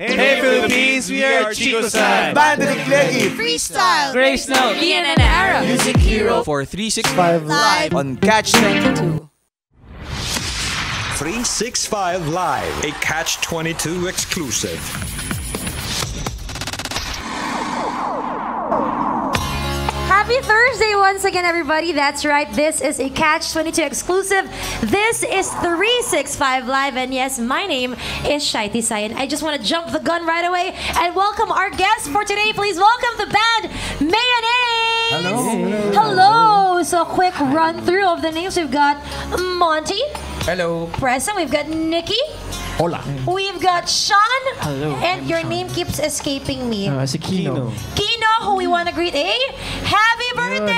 Hey Philippines, we are Chico San, Bandit Leggy, Freestyle, Grace Note, Ian and Ara, Music Hero for 365 Live on Catch 22. 365 Live, a Catch 22 exclusive. Happy Thursday once again, everybody. That's right. This is a Catch 22 exclusive. This is 365 Live. And yes, my name is Shaiti Sayan. I just want to jump the gun right away and welcome our guests for today. Please welcome the band Mayonnaise. Hello. Hello. So, quick run through of the names. We've got Monty. Hello. Present. We've got Nikki. Hola. We've got Sean. Hello. And your name keeps escaping me. Si Kino. Kino, who we want to greet a happy birthday!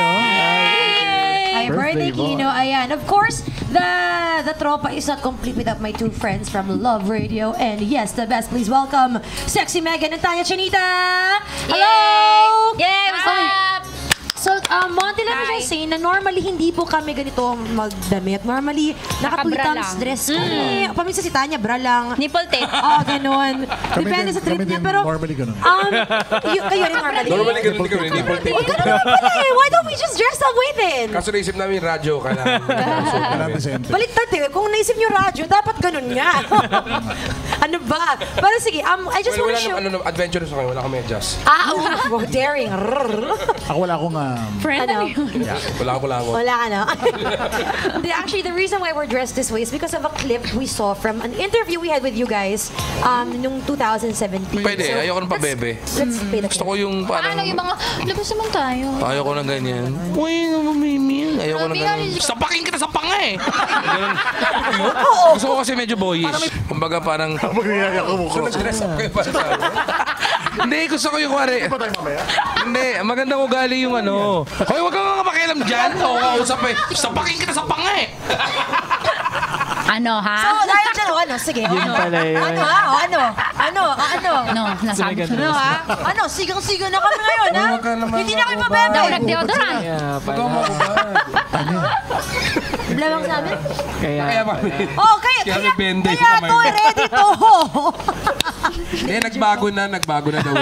Happy birthday, Kino. Ayan. Of course, the tropa is not complete without my two friends from Love Radio. And yes, the best. Please welcome Sexy Megan and Tanya Chinita. Hello! Yay! What's up? So, Monty, let me just say na normally hindi po kami ganito magdamit. Normally, nakapultang dress kami. Paminsan si Tanya, bra lang. Nipple tape. Ganun. Depende sa trip niya. Pero, normally ganun. kayo rin normally. Normally ganun ka rin, nipple tape. Ganun naman pala eh. Why don't we just dress that way then? Kaso naisip namin radyo, kailangan. Baliktad eh. Kung naisip niyo radyo, dapat ganun nga. Ano ba? Pero sige, I just want to show... Wala adventurous na kayo, wala kang medyas. Daring. Ako wala akong... Friend Ano? Wala ko. Wala ka na. Actually, the reason why we're dressed this way is because of a clip we saw from an interview we had with you guys nung 2017. Pwede, So, ayoko ng pabebe. Let's play the Gusto ko yung parang... Paano yung mga, labas naman tayo. Ayoko ng ganyan. Uy, mamiming. Ayoko ng ganyan. Sapakin kita sa panga eh. Ganun. Gusto ko kasi medyo boyish. Kumbaga parang... Magniyayak ko mukha. Nag-dress up kayo para sa Hindi, gusto ko yung kuwari. Hindi pa tayo mamaya? Hindi, magandang ugali yung ano. Hoy, wag kang mga makialam dyan. Oo, kausap eh. Sapakin kita sa panga eh. Ano, So, ha? dahil dyan, ano? Sige, ano? No, nasabi ko. Ano, ha? Ano? Sigang-siga na kami ngayon, ha? Huwag ka naman Hindi na kami makubad. mabebe. Daw nag-deodorant. Huwag kang makubad. Blamang sa amin? Kaya mami. Oh, kaya may bende yung kaya kamay to, mo. ready to. Hindi, nagbago na daw.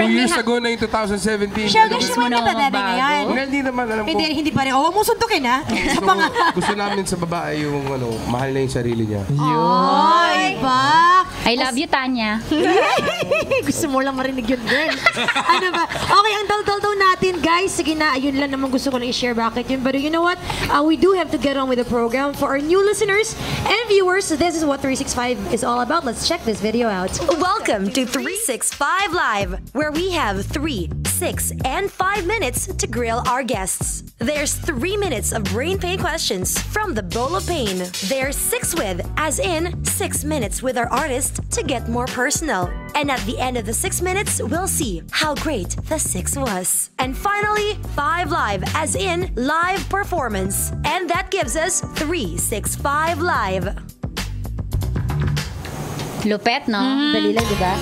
2 years ago na yung 2017. Siya, gusto mo na bebe ngayon? Hindi naman, alam ko. Hindi pa rin. Oh, huwag mo suntukin, ha? Sa panga. Gusto namin sa babae yung ano, mahal na yung sarili niya. Ay, ba? I love you, Tanya. Gusto mo lang marinig yun, girl. Ano ba? Okay, ang daldal daw natin, guys. Sige na, ayun lang naman gusto ko na i-share bakit yun. But you know what? We do have to get on with the program. For our new listeners and viewers, this is what 365 is all about. Let's check this video out. Welcome to 365 Live, where we have 3, 6, and 5 minutes to grill our guests. There's 3 minutes of brain pain questions from the bowl of pain. There's 6 with, as in 6 minutes with our artist to get more personal. And at the end of the 6 minutes, we'll see how great the 6 was. And finally, 5 live, as in live performance. And that gives us 365 Live. Lupet, no? Dali lang, di ba?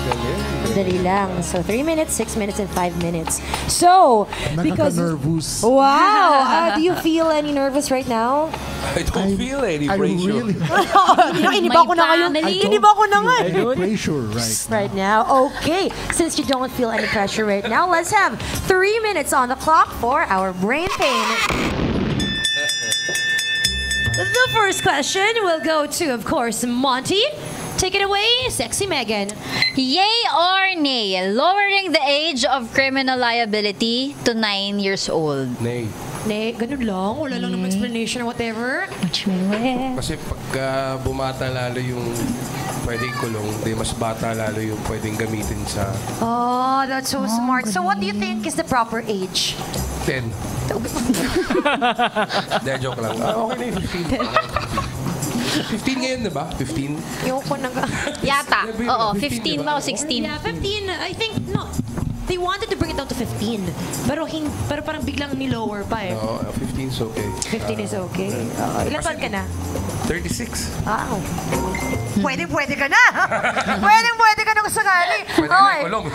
Dali lang. So, 3 minutes, 6 minutes, and 5 minutes. So, because... Nakaka-nervous. Wow! Do you feel any nervous right now? I don't feel any I pressure. really Iniba ko na ngayon. Iniba ko na nga. I feel pressure Right now. Okay. Since you don't feel any pressure right now, let's have 3 minutes on the clock for our brain pain. The first question will go to, of course, Monty. Take it away, Sexy Megan. Yay or nay? Lowering the age of criminal liability to 9 years old. Nay. Ne, ganun lang. Wala lang naman explanation or whatever. Kasi pagka bumata lalo yung pwedeng kulong, di mas bata lalo yung pwedeng gamitin sa Oh, that's so smart. So what do you think is the proper age? 10. Hindi, joke lang. Okay na yung 15. 15 ngayon, di ba? 15? Ayoko na nga. Yata. Oo, 15 15 ba o 16? Yeah, 15. I think, no. They wanted to bring it down to 15. Pero parang biglang ni-lower pa eh. No, 15 is okay. 15 is okay. Ilan taon ka na? 36. Wow. Pwede ka na. Pwede ka na kung sakali. Pwede na kulong.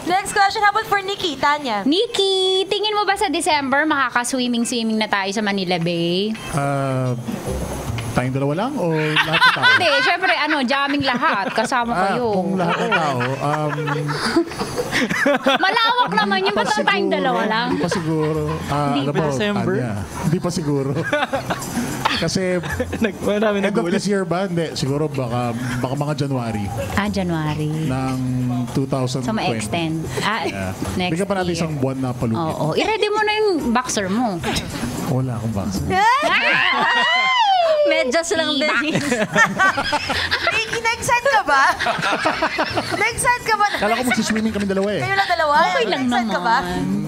Next question, how about for Nikki, Tanya? Nikki, tingin mo ba sa December makaka-swimming na tayo sa Manila Bay? Tayong dalawa lang o lahat ng tao? Hindi, syempre, jamming lahat. Kasama kayo. Kung lahat ng tao, Malawak naman yung ba't tayong dalawa lang? Hindi pa siguro. Alam mo, December? Tanya, hindi pa siguro. Kasi Marami end of this year ba? Hindi, siguro baka mga January January. ng 2020. So, ma-extend. Next Bigyan pa natin year. isang buwan na palugit. Oo. I-ready mo na yung boxer mo. Wala akong box. Medyas lang din. Ricky, nag-excited ka ba? Nag-excited ka ba? Kala ko magsiswimming kami dalawa eh. Kayo lang dalawa? Okay lang Nag-excited ka ba? naman.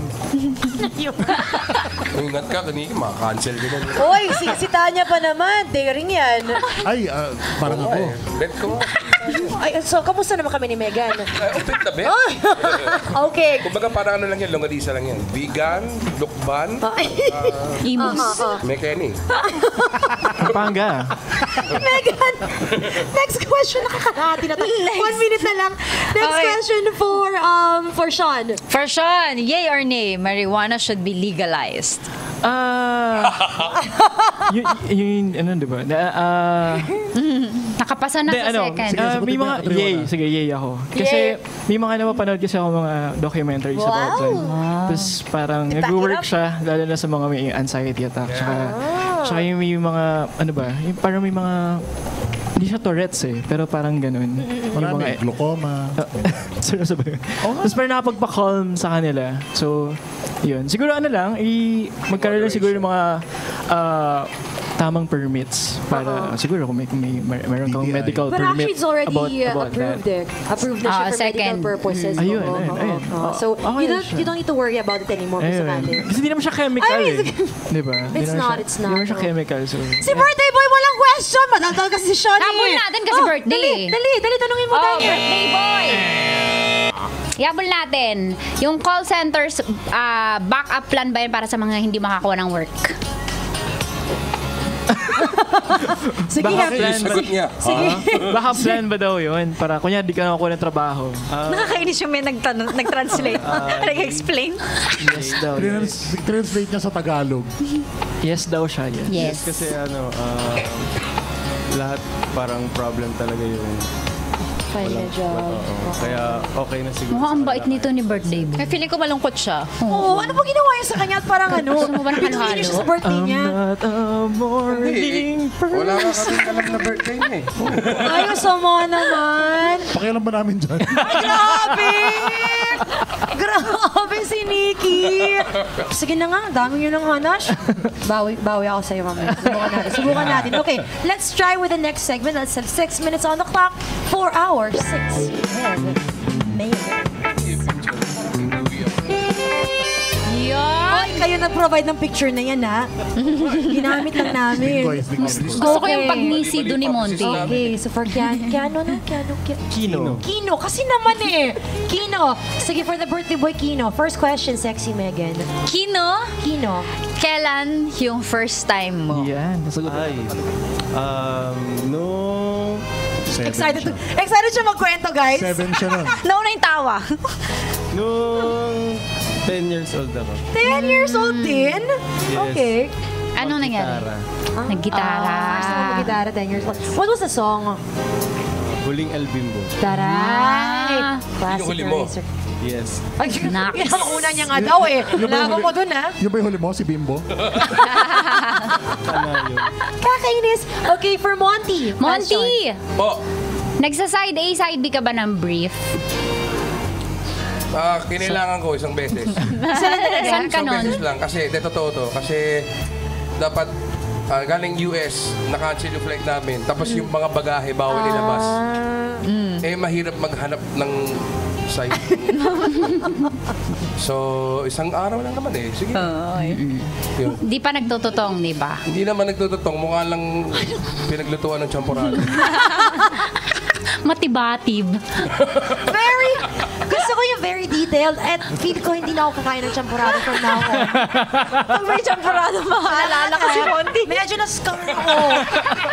Ingat ka, kanina maka-cancel ka na. Oy, si Tanya pa naman. Daring yan. Ay, parang ako. Bet ko. Ay, so, kamusta naman kami ni Megan? Upit na bet. Okay. Kumbaga parang ano lang yan, longganisa lang yan. Vegan, lukban, Imus. mekeni. Pampanga. Megan, next question. Nakakalahati na tayo. 1 minute na lang. Next Okay. question for Sean. For Sean, yay or nay, marijuana should be legalized. Yung ano, di ba? Nakapasa na Hindi, sa second. Sige, sagutin may mo mga, yung katriwana. yay. Sige, yay ako. Kasi may mga napapanood kasi ako mga documentaries about that. Tapos parang Back it nag-work up. siya, lalo na sa mga may anxiety attack. Tsaka yung may mga, ano ba, yung parang may mga, hindi siya Tourette's eh, pero parang ganun. Yung Marami, glaucoma. Seryoso ba yun? Tapos parang nakapagpa-calm sa kanila. So, yun. Siguro ano lang, magkaroon lang siguro ng mga tamang permits para siguro kung meron kang DTI. medical But permit actually, it's already about approved that. Approved na siya for second. medical purposes. Ayun, Oo, ayun. oo. So, Okay you don't need to worry about it anymore, Mr. Ayun. Mandy. Kasi hindi naman siya chemical Ay, eh. Di ba? It's not. Hindi naman siya chemical. So, Si birthday boy, walang question. Madaldal kasi si Sean. Habol natin kasi birthday. Dali, tanungin mo Oh, tayo. birthday boy! Yabol natin. Yung call centers, backup plan ba yun para sa mga hindi makakuha ng work? Sige, Baka happy. plan ba? Sagot niya. Baka plan ba daw yun? Para kunya di ka nakakuha ng trabaho. Nakakainis yung may nag-translate. Nag-explain. Yes daw. Translate niya sa Tagalog. Yes daw siya. Yes. Yes. Kasi lahat parang problem talaga yung Find a job. oo. Kaya okay na siguro. Mukhang ang sa bait kanila. nito ni birthday boy. Feeling ko malungkot siya. Oo, ano ba ginawa niya sa kanya at parang ano? Gusto mo ba ng Pinuhin niya siya sa birthday I'm niya. not a morning Wala ka kaming alam na birthday niya eh. Ay, sama naman. Pakialam ba namin dyan? Grabe! Grabe si Nikki. Sige na nga, dami nyo ng hanash. Bawi ako sa'yo mamaya. Subukan natin. Okay, let's try with the next segment. Let's have 6 minutes on the clock. 4 hours. 6. Yan! Ay, kayo nag-provide ng picture na yan, ha? Ginamit lang namin. Boys, Gusto ko yung pag-nisi doon ni Monty. Okay, so for Keanu. Kino, kasi naman eh. Kino. Sige, for the birthday boy, Kino. First question, sexy Megan. Kino, Kino. kailan yung first time mo? Yan. Nasagot. Ay. No. Excited siya magkwento, guys. 7 siya nun. Nauna yung tawa. Nung 10 years old ako. 10 years old din? Okay. Anong nangyari? Tara. Naggitara. First time mo mag-gitara, 10 years old. What was the song? Huling El Bimbo. Taray! Classic Yung huli mo? eraser. Yes. Ay, Naks. yung una niya nga daw eh. Lago mo dun, ha? Yung ba yung huli mo, si Bimbo? Sana yun. Kakainis. Okay, for Monty. Monty! Po, Nagsa-side A, side B ka ba ng brief? kinailangan ko isang beses. Saan ka Isang nun? beses lang. Kasi, totoo to. Kasi, dapat, galing US, na-cancel yung flight namin. Tapos yung mga bagahe, bawal ilabas. Eh, mahirap maghanap ng site. So, isang araw lang naman eh. Sige. Yun. Di pa nagtututong, di ba? Hindi naman nagtututong. Mukha lang pinaglutuan ng champurado. Matibatib. Very, gusto ko yung very detailed at feel ko hindi na ako kakain ng champurado from now on. Pag may champurado, maalala ko si Monty. Medyo na-scar ako.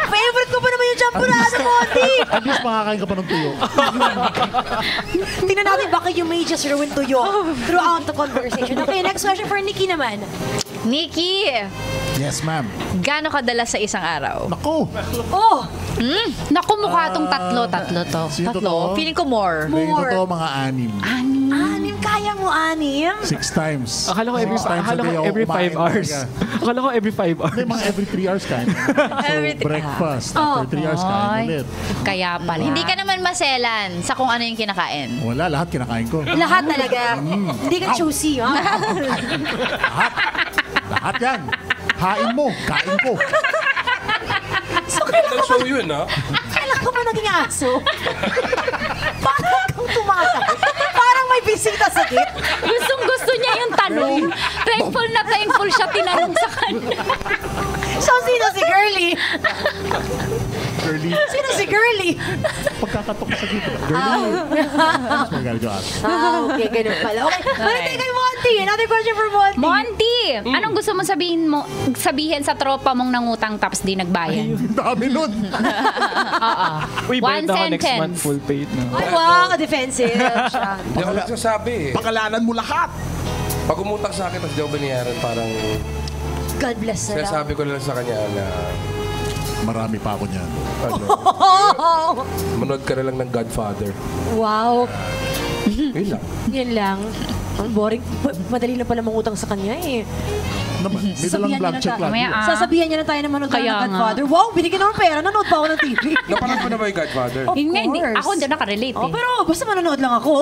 Favorite ko pa naman yung champurado, Monty. At least makakain ka pa ng tuyo. Tingnan natin baka you may just ruin to you throughout the conversation. Okay, next question for Nikki naman. Nikki, Yes, ma'am. gaano kadalas sa isang araw? Nako! Oh! Naku, mukha tong tatlo to. Sino Tatlo? to? Feeling ko more. Tingin ko to mga 6. Anim, kaya mo anim? 6 times. Akala ko every, 6 times akala a ko day ako every 5 kumain hours. talaga. Akala ko every 5 hours. Hindi, mga every 3 hours kain. So, breakfast. After 3 hours kain Ay. ulit. Kaya pala. Hindi ka naman maselan sa kung ano yung kinakain. Wala, lahat kinakain ko. Lahat talaga. Hindi ka choosy, ha? Lahat yan. Hain mo, kain ko. Ang show yun, ha? Kailan ka ba naging aso? Parang kang tumatay. Parang may bisita sa gate. Gustong-gusto niya yung tanong. Thankful na thankful siya tinanong sa kanya. So, sino si Girlie? Girly. Sino si Girlie? Pagkakatok sa dito. Girly. Mas magaling yung aso. Okay, ganun pala. Okay, balik tayo kay Monty. Another question for Monty. Monty, anong gusto mo sabihin sa tropa mong nangutang tapos di nagbayad? Ang dami nun. Uy, One bayad ako next sentence. month full paid na. Ay, wow, defensive siya. Hindi ako nagsasabi, eh. Pakalanan mo lahat. Pag umutang sa akin, tapos di ako binayaran, parang God bless na lang. sinasabi ko lang sa kanya na, Marami pa ako niyan. ano, manood ka na lang ng Godfather. Wow. Yun lang. Yan lang. Ang boring. Madali na pala mangutang sa kanya eh. May dalang blank check lang. Mamaya, Sasabihan niya na tayo na manood tayo Kaya ng nga. Godfather. Wow, binigyan ako ng pera. Nanood pa ako ng TV. Napanood mo na ba yung Godfather? Of Hindi, course. ako hindi nakarelate Oh, eh. pero basta manonood lang ako.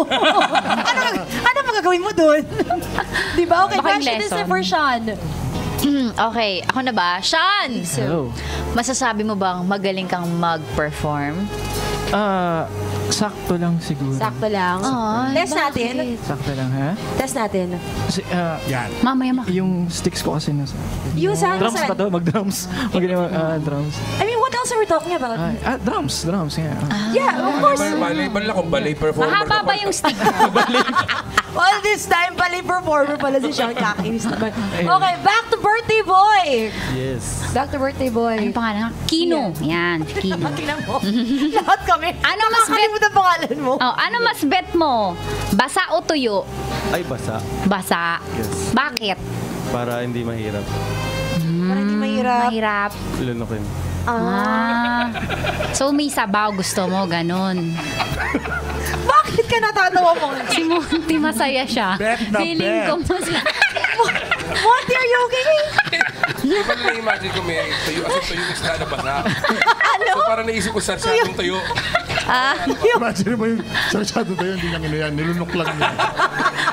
ano magagawin mo doon? Di ba? Okay, Baka yung question is lesson. for Sean. Okay, ako na ba? Sean! Hello. Masasabi mo bang magaling kang mag-perform? Sakto lang siguro. Sakto lang. Test natin. Sakto lang, ha? Test natin. Kasi, Yan. Mamaya yung sticks ko kasi nasa... Yung sa Drums saan? pa to? Mag-drums. Drums. I mean, what else are we talking about? Drums, yeah. Yeah, of course. Ballet lang kung ballet performer mahaba ka ba pa. yung stick mo? All this time, pali performer pala si Sean. Kakainis naman. Okay, back to birthday boy. Yes. Back to birthday boy. Ano pangalan? Kino. Yan, Kino. Tingnan mo. Lahat kami. Ano mas bet? Nakakalimutan pangalan mo. Oh, ano mas bet mo? Basa o tuyo? Ay, basa. Basa. Yes. Bakit? Para hindi mahirap. Para hindi mahirap. Mahirap. Lunukin. So may sabaw gusto mo, ganun. Bakit ka natatawa mo? Si Monty masaya siya. Bet na Feeling bet. ko masaya. What are you okay? Di ba na-imagine ko may tuyo, kasi tuyo is na basa. So parang naisip ko sa yung tuyo. Imagine mo yung sarsyado tayo, hindi nang ino yan. Nilunok lang niya.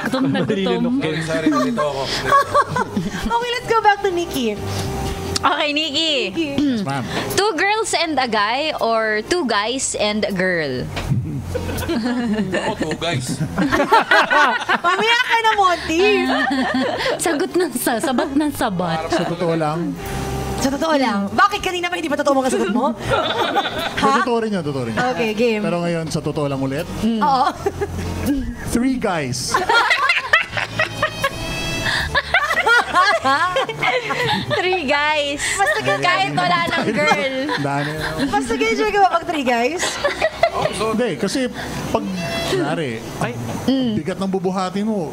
Gutom na gutom. Sorry, nalito ako. Okay, let's go back to Nikki. Okay, Nikki. Yes, ma'am. 2 girls and a guy or 2 guys and a girl? Ako to, guys. Mamaya ka na, Monty. Sagot ng sabat ng sabat. Sa totoo lang. Sa totoo lang. Bakit kanina pa hindi pa totoo mga sagot mo? Sa totoo rin yan, totoo rin yan. Okay, game. Pero ngayon, sa totoo lang ulit. Oo. 3 guys. 3 guys. Kahit wala ng girl. Dami. Mas nag-enjoy ka ba pag 3 guys? Hindi, kasi pag, kunwari, bigat ng bubuhatin mo.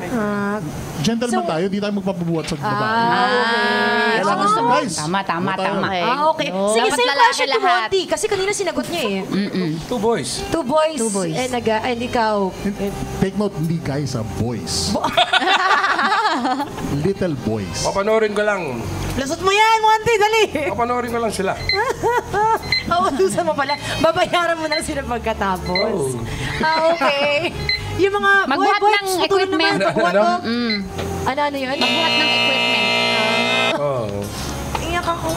Gentleman tayo, di tayo magpapabuhat sa babae. Kailangan gusto mo. guys. Tama. Okay. Okay. Sige, Dapat same lalaki question to lahat. Monty. Kasi kanina sinagot niya eh. 2 boys. 2 boys. 2 boys. And ikaw. Take note, hindi guys, boys. Little boys. Papanoorin ko lang. Lasot mo yan, Monty. Dali. Papanoorin ko lang sila. Utusan mo pala. Babayaran mo na sila pagkatapos. Okay. Yung mga Magbuhat boy, ng tutulong equipment. naman, pagbuhat mo. Ano yun? Magbuhat ng equipment. Oh. Iyak ako.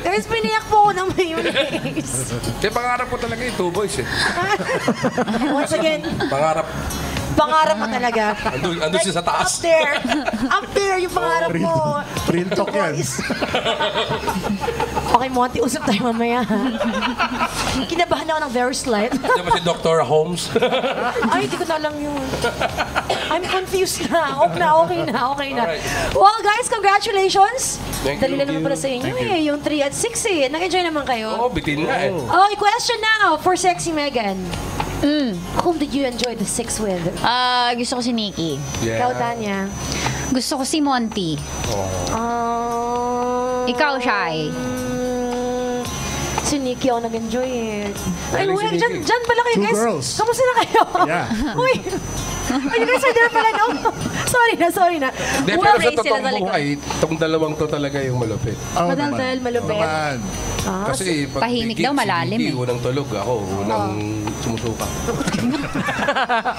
Guys, piniyak po ako ng mayonnaise. Kaya pangarap ko talaga yung 2 boys eh. Once again, pangarap mo talaga. Andun siya sa taas. Up there yung pangarap mo. Real talk yan. Okay, Monty, usap tayo mamaya. Kinabahan ako ng very slight. Diyan ba si Dr. Holmes? Ay, hindi ko na alam yun. I'm confused na. Okay na. Alright. Well, guys, congratulations. Thank Dali you. lang naman pala sa inyo eh. Yung 3 at 6 eh. Nag-enjoy naman kayo. Oo, bitin nga eh. Okay, question now for Sexy Megan. Whom did you enjoy the 6 with? Gusto ko si Nikki. Ikaw, Tanya. Gusto ko si Monty. Ikaw, Shai. Si Nikki ako nag-enjoy eh. Ay, Galing wait, si Nikki. dyan pala kayo, Two guys. girls. Kamusta na kayo? Yeah. Uy. Ay, you guys are there pala, no? Sorry na. Hindi, pero sa totoong buhay, itong dalawang to talaga yung malupit. Oh, Madaldal, malupit. Naman. Kasi pag Pahinig may daw, gig, malalim si Vicky, eh. unang tulog ako, unang sumusuka.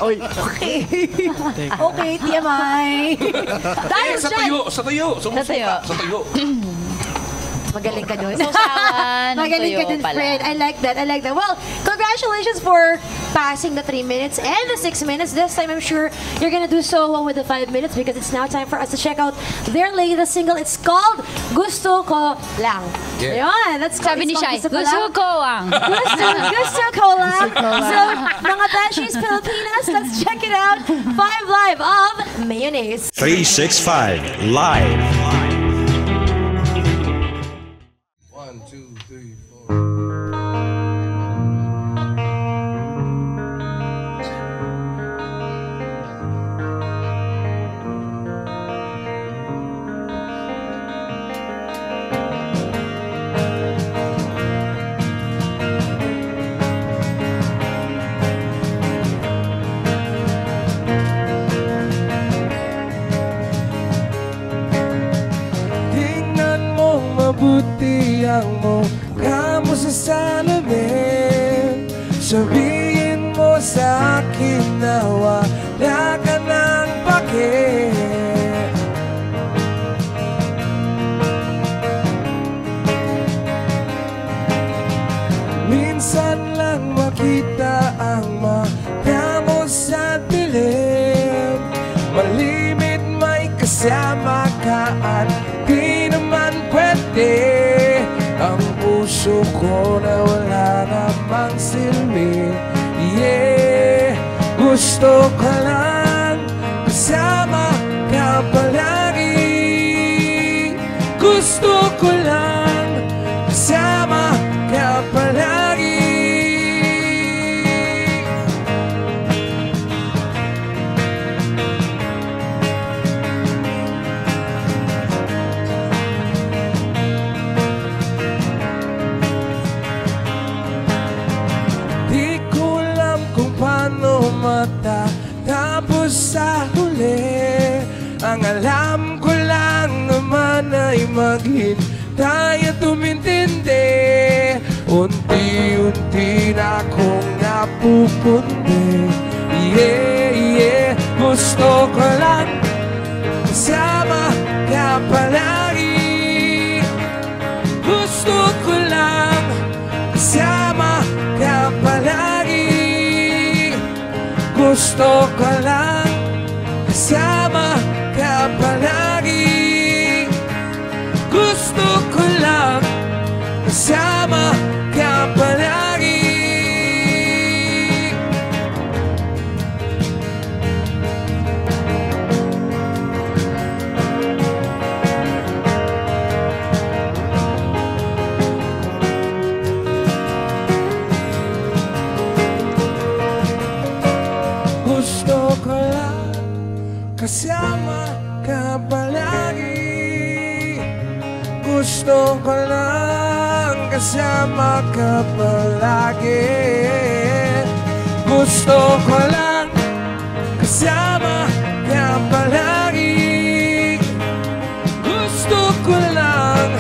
Oy. Okay, TMI. Dahil Sa dyan. tuyo, sumusuka, sa tuyo. Magaling ka doon. Sausawan, Magaling ka tuyo din, pala. friend. I like that. Well, congratulations for passing the 3 minutes and the 6 minutes. This time, I'm sure you're gonna do so well with the 5 minutes because it's now time for us to check out their latest single. It's called Gusto Ko Lang. Yeah. Ayan, that's called, Sabi ni it's called Shai, Gusto Ko gusto Lang. ko ang. Gusto Ko Lang. So, mga Bashies Pilipinas, let's check it out. 5 Live of Mayonnaise. 365 Live. 1, 2, 3, 4. Tingnan mo mabuti ang mukha mo sa salamin. Sabihin mo sa akin na wala ka ng pake. Minsan lang makita ang mata mo sa dilim. Malimit may kasama ka at di naman pwede. Ang puso ko na wala namang silbi. Yeah, gusto ko lang kasama ka palagi. Gusto ko lang kasama ka palagi. Di ko alam kung paano matatapos sa huli. Ang alam ko lang naman ay maghintay at umintindi. Unti-unti na akong napupundi. Yeah, gusto ko lang kasama ka palagi. Gusto ko lang kasama ka palagi. Gusto ko lang kasama ka palagi. Gusto ko lang kasama ka palagi. Gusto ko lang kasama ka palagi. Gusto ko lang kasama ka palagi. Gusto ko lang kasama ka palagi. Gusto ko lang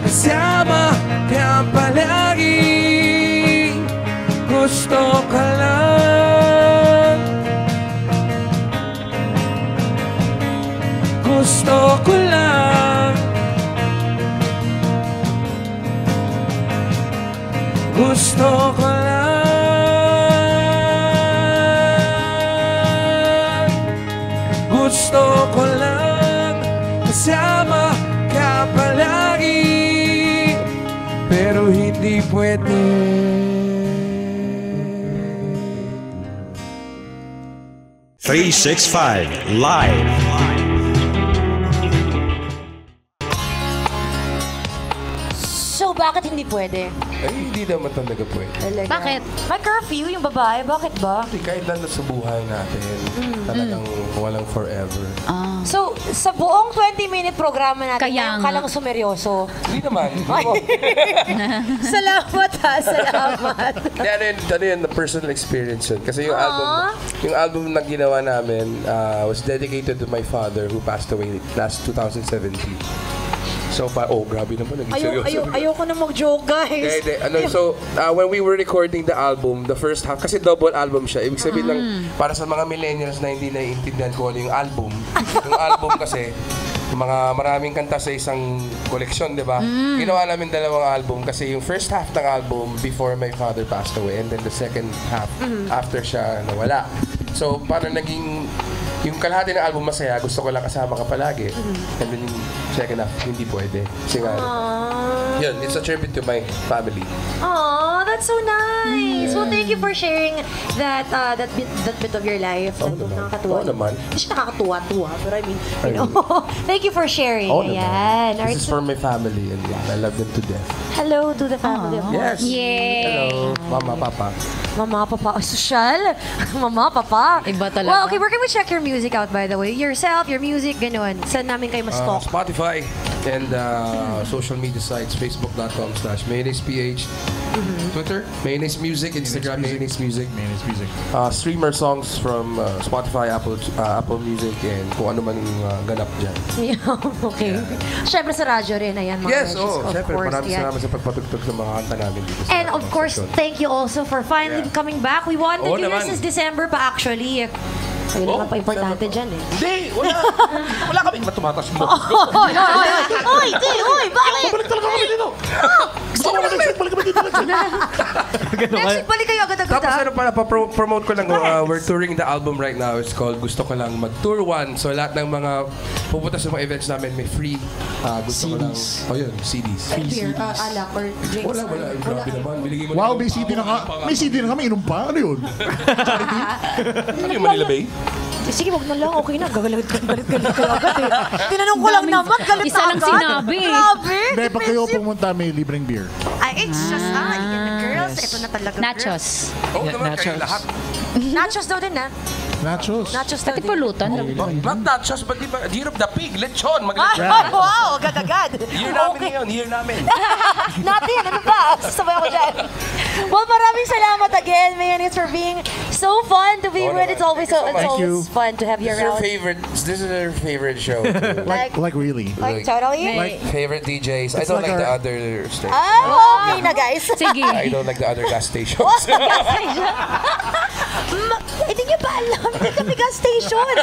kasama ka palagi. Gusto ko lang. Gusto ko lang. Gusto ko lang. Gusto ko lang kasama ka palagi. Pero hindi pwede. .365 Live. So bakit hindi pwede? Ay, hindi naman talaga pwede. Talaga. Bakit? May curfew yung babae. Bakit ba? Hindi, kahit na sa buhay natin, talagang walang forever. So, sa buong 20-minute programa natin, Kaya ngayon ka nga. lang sumeryoso. Hindi naman. Salamat ha, salamat. Ano yun, personal experience yun. Kasi yung album na ginawa namin was dedicated to my father who passed away last 2017. So, grabe naman, naging seryoso. Ayoko na mag-joke, guys. When we were recording the album, the first half, kasi double album siya. Ibig sabihin lang, para sa mga millennials na hindi naiintindihan ko ano yung album. Yung album kasi, maraming kanta sa isang koleksyon, di ba? Ginawa namin dalawang album kasi yung first half ng album before my father passed away and then the second half after siya nawala. So, parang naging yung kalahati ng album masaya, gusto ko lang kasama ka palagi. And then yung second half, hindi pwede. Kasi nga, yun, it's a tribute to my family. Aw, that's so nice. Well, thank you for sharing that bit of your life. Nakakatuwa. Oo naman. Hindi siya nakakatuwa-tuwa, but I mean, you know. Thank you for sharing. Ayan. This is for my family and I love them to death. Hello to the family. Yes. Yay. Hello, Mama, Papa. Mama, Papa. Social. Mama, Papa. Iba talaga. Well, okay, where can we check your music out, by the way? Yourself, your music, ganun. Saan namin kayo ma-stalk? Spotify and social media sites, facebook.com/mayonnaiseph, Twitter, Mayonnaise Music, Instagram, Mayonnaise Music. Stream our songs from Spotify, Apple Music, and kung ano man yung ganap dyan. Okay. Siyempre sa radyo rin, ayan mga Yes, Regis, of siyempre. course. Maraming salamat sa pagpatugtog ng mga kanta namin dito. sa And of course, station. thank you also for finally coming back. We wanted Oo you here naman. since December pa actually. Ayun naman pa importante dyan eh. Hindi, wala kami. Matumatas mo. Oy, bakit? Balik talaga kami dito. Gusto ko balik kami dito. Next week, balik kayo agad-agad. Tapos ano pala, promote ko lang, we're touring the album right now. It's called Gusto Ko Lang Mag-Tour 1. So lahat ng mga pupunta sa mga events namin may free. Gusto ko lang, CDs. Beer, alak, or drinks. Wala. Grabe naman. Biligay mo Wow, may CD na may CD na kami. Inom pa? Ano yun? Ano yung Manila Bay? Sige, wag na lang. Okay na. Galit kayo agad eh. Tinanong ko lang naman. Galit Isa lang sinabi. Grabe. Hindi, pag kayo pumunta, may libreng beer. It's just, girls, ito na talaga. Nachos. Oo naman, kayo lahat. Nachos daw din, Nachos. Nachos daw Pati din. pulutan. Not nachos, but di ba, Year of the Pig, lechon, mag-lechon. Wow, agad-agad. Year namin yun, year namin. Natin, ano ba? Sabay ako dyan. Well, maraming salamat again, Mayonnaise, for being so fun to be with. It's always fun to have you around. This is our favorite show. Like really. Like, totally? Favorite DJs. I don't like the other stations. Okay na, guys. Sige. I don't like the other gas stations. Hindi niyo ba alam? Hindi kami gas station.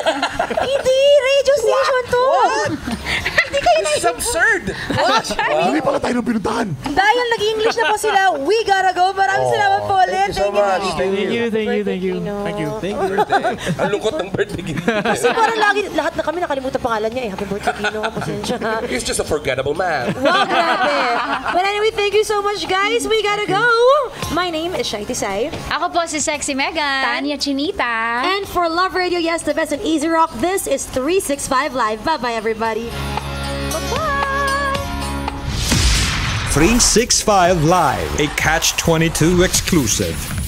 Hindi, radio station to. Hindi kayo na. This is absurd. Hindi pala tayo nang pinuntahan. Dahil nag-English na po sila, we gotta go. Maraming salamat po ulit. Thank you so much. Thank you. Ang lungkot ng birthday gift. Kasi parang lahat na kami nakalimutan pangalan niya eh. Happy birthday, Kino. Pasensya na. He's just a forgettable man. Wow, grabe. But anyway, thank you so much, guys. We gotta go. My name is Shai Tisay. Ako po si Sexy Megan. Tanya Chinita. And for Love Radio, yes, the best in Easy Rock, this is 365 Live. Bye-bye, everybody. Bye-bye. 365 Live, a Catch 22 exclusive.